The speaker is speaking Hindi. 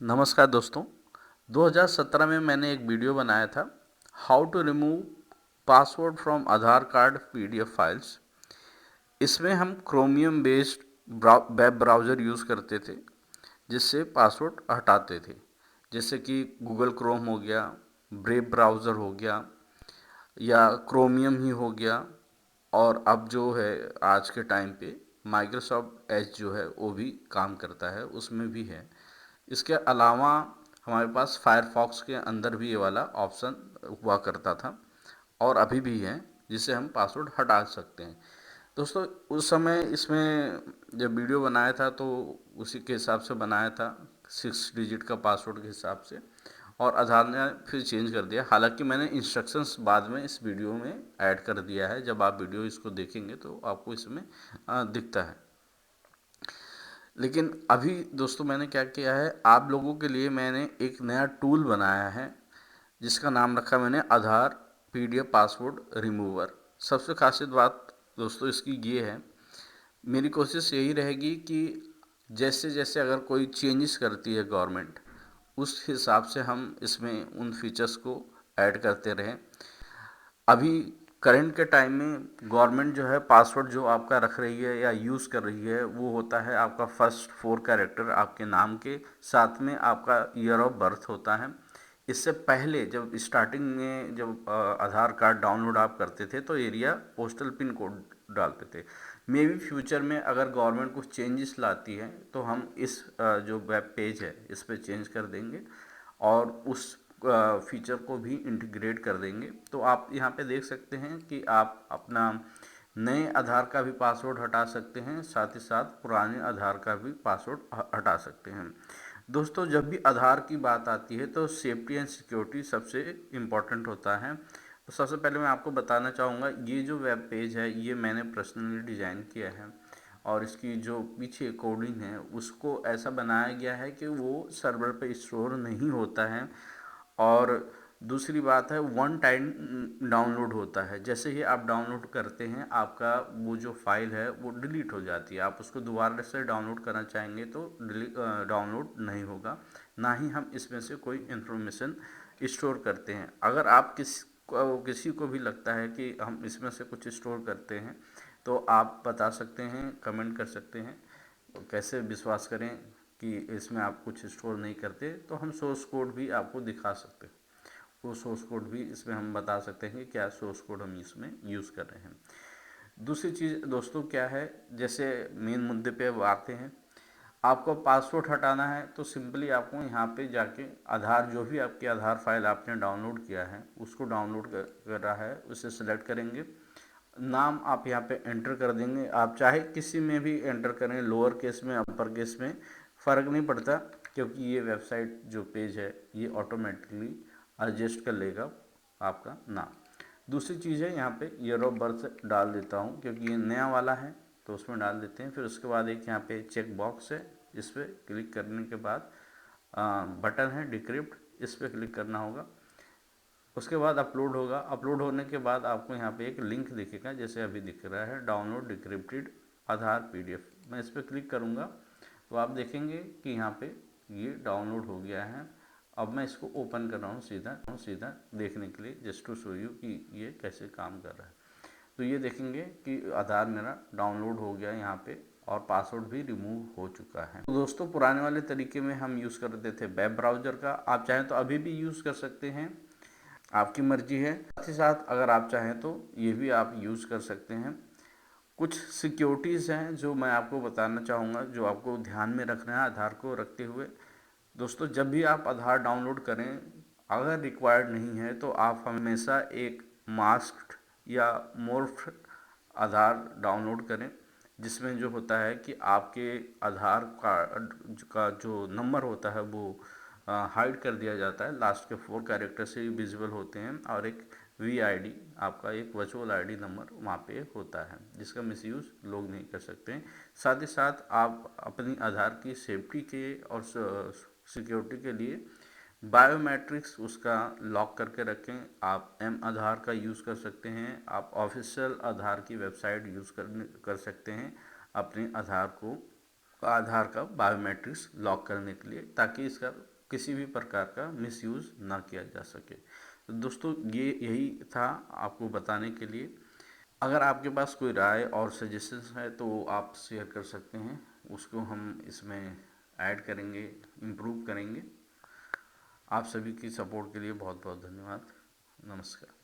नमस्कार दोस्तों। 2017 में मैंने एक वीडियो बनाया था, how to remove password from Aadhaar card PDF files. इसमें हम chromium based web browser use करते थे, जिससे पासवर्ड हटाते थे, जैसे कि गूगल क्रोम हो गया, ब्रेव ब्राउज़र हो गया या क्रोमियम ही हो गया। और अब जो है आज के टाइम पे माइक्रोसॉफ्ट एज जो है वो भी काम करता है, उसमें भी है। इसके अलावा हमारे पास फायरफॉक्स के अंदर भी ये वाला ऑप्शन हुआ करता था और अभी भी है, जिससे हम पासवर्ड हटा सकते हैं। दोस्तों, उस समय इसमें जब वीडियो बनाया था तो उसी के हिसाब से बनाया था, 6 डिजिट का पासवर्ड के हिसाब से। और आधार ने फिर चेंज कर दिया। हालांकि मैंने इंस्ट्रक्शंस बाद में इस वीडियो में ऐड कर दिया है। जब आप वीडियो इसको देखेंगे तो आपको इसमें दिखता है। लेकिन अभी दोस्तों मैंने क्या किया है, आप लोगों के लिए मैंने एक नया टूल बनाया है, जिसका नाम रखा मैंने आधार पीडीएफ पासवर्ड रिमूवर। सबसे खासियत बात दोस्तों इसकी ये है, मेरी कोशिश यही रहेगी कि जैसे जैसे अगर कोई चेंजेस करती है गवर्नमेंट, उस हिसाब से हम इसमें उन फीचर्स को ऐड करते रहें। अभी करंट के टाइम में गवर्नमेंट जो है पासवर्ड जो आपका रख रही है या यूज़ कर रही है, वो होता है आपका फर्स्ट 4 कैरेक्टर आपके नाम के साथ में आपका ईयर ऑफ बर्थ होता है। इससे पहले जब स्टार्टिंग में जब आधार कार्ड डाउनलोड आप करते थे तो एरिया पोस्टल पिन कोड डालते थे। मे बी फ्यूचर में अगर गवर्नमेंट कुछ चेंजेस लाती है तो हम इस जो वेब पेज है इस पर चेंज कर देंगे और उस फीचर को भी इंटीग्रेट कर देंगे। तो आप यहाँ पे देख सकते हैं कि आप अपना नए आधार का भी पासवर्ड हटा सकते हैं, साथ ही साथ पुराने आधार का भी पासवर्ड हटा सकते हैं। दोस्तों, जब भी आधार की बात आती है तो सेफ्टी एंड सिक्योरिटी सबसे इम्पॉर्टेंट होता है। तो सबसे पहले मैं आपको बताना चाहूँगा, ये जो वेब पेज है ये मैंने पर्सनली डिज़ाइन किया है और इसकी जो पीछे कोडिंग है उसको ऐसा बनाया गया है कि वो सर्वर पे स्टोर नहीं होता है। और दूसरी बात है, वन टाइम डाउनलोड होता है। जैसे ही आप डाउनलोड करते हैं आपका वो जो फाइल है वो डिलीट हो जाती है। आप उसको दोबारा से डाउनलोड करना चाहेंगे तो डाउनलोड नहीं होगा। ना ही हम इसमें से कोई इन्फॉर्मेशन स्टोर करते हैं। अगर आप किसी को भी लगता है कि हम इसमें से कुछ स्टोर करते हैं तो आप बता सकते हैं, कमेंट कर सकते हैं। कैसे विश्वास करें कि इसमें आप कुछ स्टोर नहीं करते, तो हम सोर्स कोड भी आपको दिखा सकते हैं। वो सोर्स कोड भी इसमें हम बता सकते हैं कि क्या सोर्स कोड हम इसमें यूज़ कर रहे हैं। दूसरी चीज़ दोस्तों क्या है, जैसे मेन मुद्दे पे अब आते हैं। आपको पासवर्ड हटाना है तो सिंपली आपको यहाँ पे जाके आधार, जो भी आपकी आधार फाइल आपने डाउनलोड किया है उसको डाउनलोड कर रहा है उसे सेलेक्ट करेंगे। नाम आप यहाँ पे एंटर कर देंगे। आप चाहे किसी में भी एंटर करें, लोअर केस में, अपर केस में, फ़र्क नहीं पड़ता, क्योंकि ये वेबसाइट जो पेज है ये ऑटोमेटिकली एडजस्ट कर लेगा आपका नाम। दूसरी चीज़ है, यहाँ पे ईयर ऑफ बर्थ डाल देता हूँ क्योंकि ये नया वाला है तो उसमें डाल देते हैं। फिर उसके बाद एक यहाँ पे चेक बॉक्स है, इस पर क्लिक करने के बाद बटन है डिक्रिप्ट, इस पर क्लिक करना होगा। उसके बाद अपलोड होगा। अपलोड होने के बाद आपको यहाँ पे एक लिंक दिखेगा, जैसे अभी दिख रहा है, डाउनलोड डिक्रिप्टेड आधार पीडीएफ। मैं इस पर क्लिक करूँगा तो आप देखेंगे कि यहाँ पे ये डाउनलोड हो गया है। अब मैं इसको ओपन कर रहा हूँ सीधा देखने के लिए, जस्ट टू शो यू कि ये कैसे काम कर रहा है। तो ये देखेंगे कि आधार मेरा डाउनलोड हो गया यहाँ पे और पासवर्ड भी रिमूव हो चुका है। तो दोस्तों, पुराने वाले तरीके में हम यूज़ करते थे वेब ब्राउज़र का, आप चाहें तो अभी भी यूज़ कर सकते हैं, आपकी मर्जी है। साथ ही साथ अगर आप चाहें तो ये भी आप यूज़ कर सकते हैं। कुछ सिक्योरिटीज़ हैं जो मैं आपको बताना चाहूँगा, जो आपको ध्यान में रखना है आधार को रखते हुए। दोस्तों, जब भी आप आधार डाउनलोड करें, अगर रिक्वायर्ड नहीं है तो आप हमेशा एक मास्क्ड या मोर्फ्ड आधार डाउनलोड करें, जिसमें जो होता है कि आपके आधार कार्ड का जो नंबर होता है वो हाइड कर दिया जाता है। लास्ट के 4 कैरेक्टर से विजिबल होते हैं और एक वीआईडी, आपका एक वर्चुअल आईडी नंबर वहाँ पे होता है, जिसका मिसयूज़ लोग नहीं कर सकते हैं। साथ ही साथ आप अपनी आधार की सेफ्टी के और सिक्योरिटी के लिए बायोमेट्रिक्स उसका लॉक करके रखें। आप एम आधार का यूज़ कर सकते हैं, आप ऑफिशियल आधार की वेबसाइट यूज़ कर सकते हैं अपने आधार का बायोमेट्रिक्स लॉक करने के लिए, ताकि इसका किसी भी प्रकार का मिसयूज़ ना किया जा सके। तो दोस्तों ये यही था आपको बताने के लिए। अगर आपके पास कोई राय और सजेशंस है तो आप शेयर कर सकते हैं, उसको हम इसमें ऐड करेंगे, इम्प्रूव करेंगे। आप सभी की सपोर्ट के लिए बहुत बहुत धन्यवाद। नमस्कार।